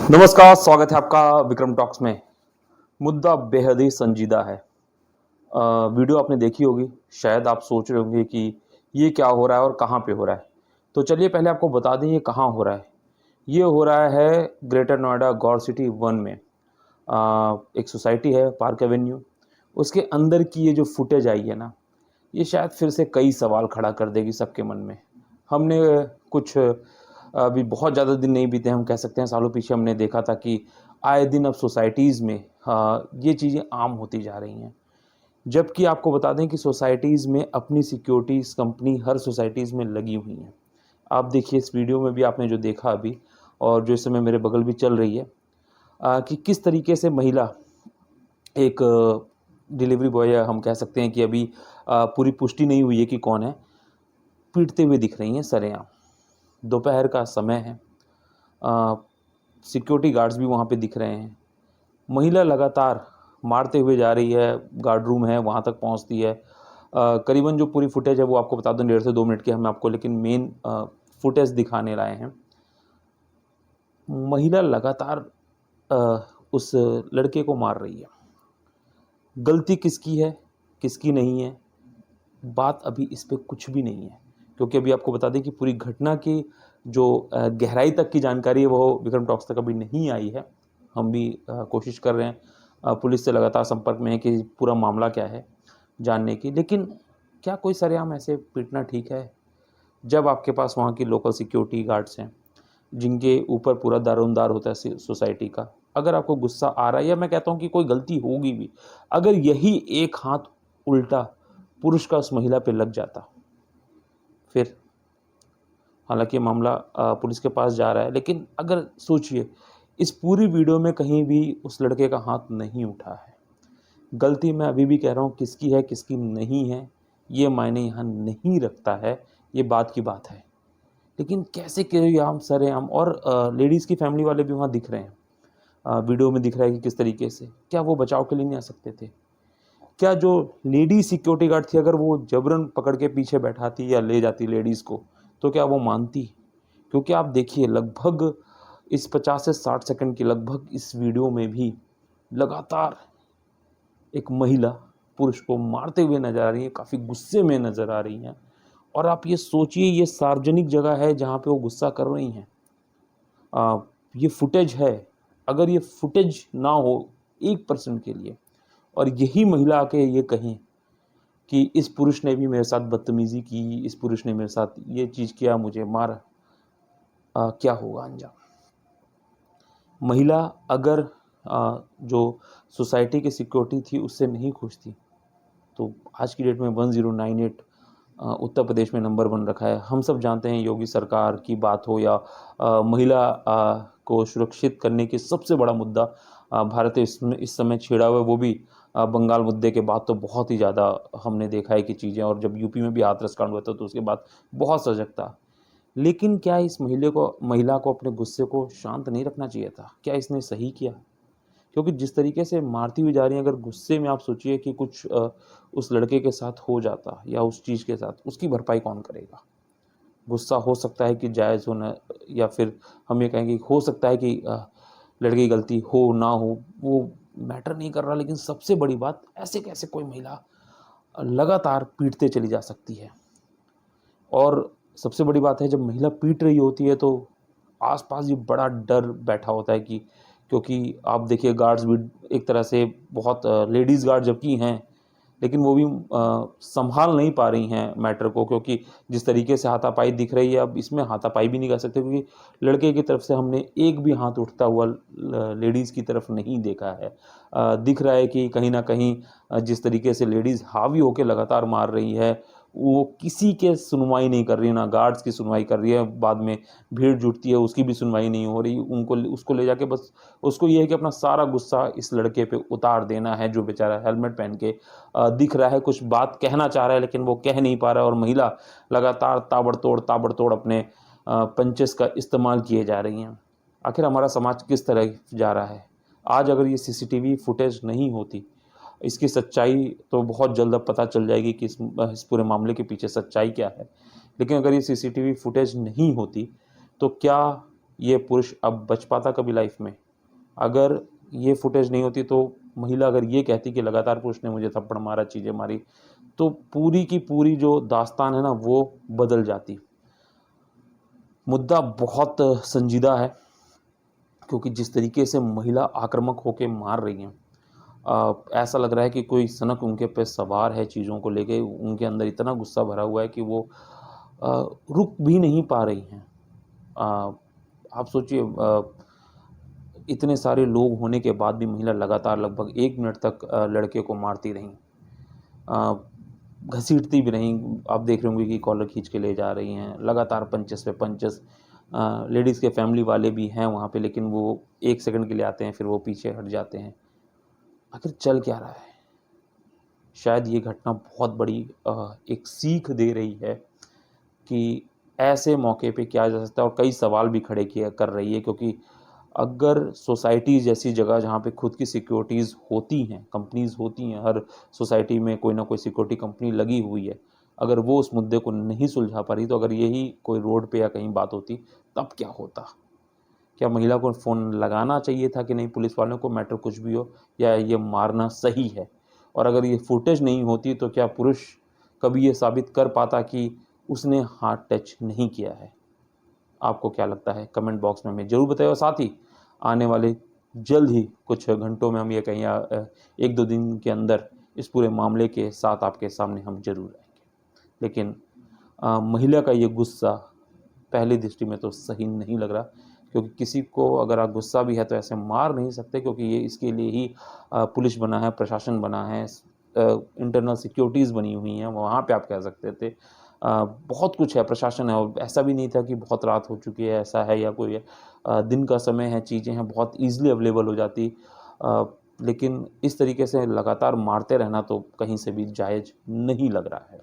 नमस्कार, स्वागत है आपका विक्रम टॉक्स में। मुद्दा बेहद ही संजीदा है। वीडियो आपने देखी होगी, शायद आप सोच रहे होंगे कि ये क्या हो रहा है और कहाँ पे हो रहा है। तो चलिए पहले आपको बता दें ये कहाँ हो रहा है। ये हो रहा है ग्रेटर नोएडा गौर सिटी 1 में। एक सोसाइटी है पार्क एवेन्यू, उसके अंदर की ये जो फुटेज आई है ना, ये शायद फिर से कई सवाल खड़ा कर देगी सबके मन में। हमने कुछ अभी बहुत ज़्यादा दिन नहीं बीते, हम कह सकते हैं सालों पीछे हमने देखा था कि आए दिन अब सोसाइटीज़ में ये चीज़ें आम होती जा रही हैं। जबकि आपको बता दें कि सोसाइटीज़ में अपनी सिक्योरिटीज़ कंपनी हर सोसाइटीज़ में लगी हुई हैं। आप देखिए इस वीडियो में भी आपने जो देखा अभी और जो इस समय मेरे बगल भी चल रही है, कि किस तरीके से महिला एक डिलीवरी बॉय या हम कह सकते हैं कि अभी पूरी पुष्टि नहीं हुई है कि कौन है, पीटते हुए दिख रही हैं सरेआम। दोपहर का समय है, सिक्योरिटी गार्ड्स भी वहाँ पे दिख रहे हैं। महिला लगातार मारते हुए जा रही है, गार्ड रूम है वहाँ तक पहुँचती है। करीबन जो पूरी फुटेज है वो आपको बता दूँ 1.5 से 2 मिनट की हम आपको लेकिन मेन फुटेज दिखाने लाए हैं। महिला लगातार उस लड़के को मार रही है। गलती किसकी है, किसकी नहीं है, बात अभी इस पे कुछ भी नहीं है, क्योंकि अभी आपको बता दें कि पूरी घटना की जो गहराई तक की जानकारी है वो विक्रम टॉक्स तक अभी नहीं आई है। हम भी कोशिश कर रहे हैं, पुलिस से लगातार संपर्क में है कि पूरा मामला क्या है जानने की। लेकिन क्या कोई सरेआम ऐसे पीटना ठीक है? जब आपके पास वहाँ की लोकल सिक्योरिटी गार्ड्स हैं जिनके ऊपर पूरा दारोमदार होता है सोसाइटी का, अगर आपको गुस्सा आ रहा है या मैं कहता हूँ कि कोई गलती होगी भी, अगर यही एक हाथ उल्टा पुरुष का उस महिला पे लग जाता, फिर हालांकि ये मामला पुलिस के पास जा रहा है, लेकिन अगर सोचिए इस पूरी वीडियो में कहीं भी उस लड़के का हाथ नहीं उठा है। गलती मैं अभी भी कह रहा हूँ किसकी है किसकी नहीं है ये मायने यहाँ नहीं रखता है, ये बात की बात है। लेकिन कैसे आम सरेआम और लेडीज़ की फैमिली वाले भी वहाँ दिख रहे हैं। वीडियो में दिख रहा है कि किस तरीके से, क्या वो बचाव के लिए नहीं आ सकते थे? क्या जो लेडी सिक्योरिटी गार्ड थी अगर वो जबरन पकड़ के पीछे बैठाती या ले जाती लेडीज़ को, तो क्या वो मानती? क्योंकि आप देखिए लगभग इस 50 से 60 सेकंड की लगभग इस वीडियो में भी लगातार एक महिला पुरुष को मारते हुए नज़र आ रही है, काफ़ी गुस्से में नज़र आ रही हैं। और आप ये सोचिए ये सार्वजनिक जगह है जहाँ पे वो गुस्सा कर रही हैं। ये फुटेज है, अगर ये फुटेज ना हो 1% के लिए और यही महिला आके ये कहें कि इस पुरुष ने भी मेरे साथ बदतमीज़ी की, इस पुरुष ने मेरे साथ ये चीज़ किया, मुझे मारा, क्या होगा अंजाम? महिला अगर जो सोसाइटी की सिक्योरिटी थी उससे नहीं खुश थी, तो आज की डेट में 1098 उत्तर प्रदेश में नंबर 1 रखा है। हम सब जानते हैं योगी सरकार की बात हो या महिला को सुरक्षित करने की सबसे बड़ा मुद्दा भारत इस समय छेड़ा हुआ है, वो भी बंगाल मुद्दे के बाद तो बहुत ही ज़्यादा हमने देखा है कि चीज़ें, और जब यूपी में भी हाथरस कांड हुआ था तो उसके बाद बहुत सजगता। लेकिन क्या इस महिला को अपने गुस्से को शांत नहीं रखना चाहिए था? क्या इसने सही किया? क्योंकि जिस तरीके से मारती हुई जा रही हैं, अगर गुस्से में आप सोचिए कि कुछ उस लड़के के साथ हो जाता या उस चीज़ के साथ, उसकी भरपाई कौन करेगा? गुस्सा हो सकता है कि जायज़ हो ना, या फिर हम ये कहेंगे हो सकता है कि लड़के की गलती हो ना हो, वो मैटर नहीं कर रहा। लेकिन सबसे बड़ी बात, ऐसे कैसे कोई महिला लगातार पीटते चली जा सकती है? और सबसे बड़ी बात है जब महिला पीट रही होती है तो आस-पास ये बड़ा डर बैठा होता है कि, क्योंकि आप देखिए गार्ड्स भी एक तरह से बहुत लेडीज़ गार्ड जबकि हैं, लेकिन वो भी सँभाल नहीं पा रही हैं मैटर को, क्योंकि जिस तरीके से हाथापाई दिख रही है, अब इसमें हाथापाई भी नहीं कर सकते क्योंकि लड़के की तरफ से हमने एक भी हाथ उठता हुआ लेडीज़ की तरफ नहीं देखा है। दिख रहा है कि कहीं न कहीं जिस तरीके से लेडीज़ हावी होके लगातार मार रही है, वो किसी के सुनवाई नहीं कर रही है, ना गार्ड्स की सुनवाई कर रही है। बाद में भीड़ जुटती है, उसकी भी सुनवाई नहीं हो रही। उसको ले जाके बस उसको ये है कि अपना सारा गुस्सा इस लड़के पे उतार देना है, जो बेचारा हेलमेट पहन के दिख रहा है, कुछ बात कहना चाह रहा है लेकिन वो कह नहीं पा रहा है, और महिला लगातार ताबड़तोड़ अपने पंचेस का इस्तेमाल किए जा रही हैं। आखिर हमारा समाज किस तरह जा रहा है? आज अगर ये सीसीटीवी फुटेज नहीं होती, इसकी सच्चाई तो बहुत जल्द अब पता चल जाएगी कि इस पूरे मामले के पीछे सच्चाई क्या है। लेकिन अगर ये सीसीटीवी फुटेज नहीं होती, तो क्या ये पुरुष अब बच पाता कभी लाइफ में? अगर ये फुटेज नहीं होती तो महिला अगर ये कहती कि लगातार पुरुष ने मुझे थप्पड़ मारा, चीज़ें मारी, तो पूरी की पूरी जो दास्तान है ना वो बदल जाती। मुद्दा बहुत संजीदा है, क्योंकि जिस तरीके से महिला आक्रामक होके मार रही हैं, ऐसा लग रहा है कि कोई सनक उनके पे सवार है चीज़ों को लेके, उनके अंदर इतना गुस्सा भरा हुआ है कि वो रुक भी नहीं पा रही हैं। आप सोचिए, इतने सारे लोग होने के बाद भी महिला लगातार लगभग 1 मिनट तक लड़के को मारती रहीं, घसीटती भी रहीं। आप देख रहे होंगे कि कॉलर खींच के ले जा रही हैं, लगातार पंचेस पे पंचेस। लेडीज़ के फैमिली वाले भी हैं वहाँ पे, लेकिन वो 1 सेकंड के लिए आते हैं, फिर वो पीछे हट जाते हैं। आखिर चल क्या रहा है? शायद ये घटना बहुत बड़ी एक सीख दे रही है कि ऐसे मौके पे क्या जा सकता है, और कई सवाल भी खड़े किया कर रही है, क्योंकि अगर सोसाइटी जैसी जगह जहाँ पे खुद की सिक्योरिटीज़ होती हैं, कंपनीज़ होती हैं, हर सोसाइटी में कोई ना कोई सिक्योरिटी कंपनी लगी हुई है, अगर वो उस मुद्दे को नहीं सुलझा पा रही, तो अगर यही कोई रोड पे या कहीं बात होती, तब क्या होता? क्या महिला को फ़ोन लगाना चाहिए था कि नहीं पुलिस वालों को, मैटर कुछ भी हो, या ये मारना सही है? और अगर ये फुटेज नहीं होती तो क्या पुरुष कभी ये साबित कर पाता कि उसने हाथ टच नहीं किया है? आपको क्या लगता है? कमेंट बॉक्स में हमें ज़रूर बताइए, और साथ ही आने वाले जल्द ही कुछ घंटों में हम ये कहीं 1-2 दिन के अंदर इस पूरे मामले के साथ आपके सामने हम ज़रूर आएँगे। लेकिन महिला का ये गुस्सा पहली दृष्टि में तो सही नहीं लग रहा, क्योंकि किसी को अगर आप गुस्सा भी है तो ऐसे मार नहीं सकते, क्योंकि ये इसके लिए ही पुलिस बना है, प्रशासन बना है, इंटरनल सिक्योरिटीज़ बनी हुई हैं, वहाँ पे आप कह सकते थे। बहुत कुछ है, प्रशासन है, और ऐसा भी नहीं था कि बहुत रात हो चुकी है, ऐसा है या कोई है। दिन का समय है, चीज़ें हैं, बहुत ईज़िली अवेलेबल हो जाती। लेकिन इस तरीके से लगातार मारते रहना तो कहीं से भी जायज़ नहीं लग रहा है।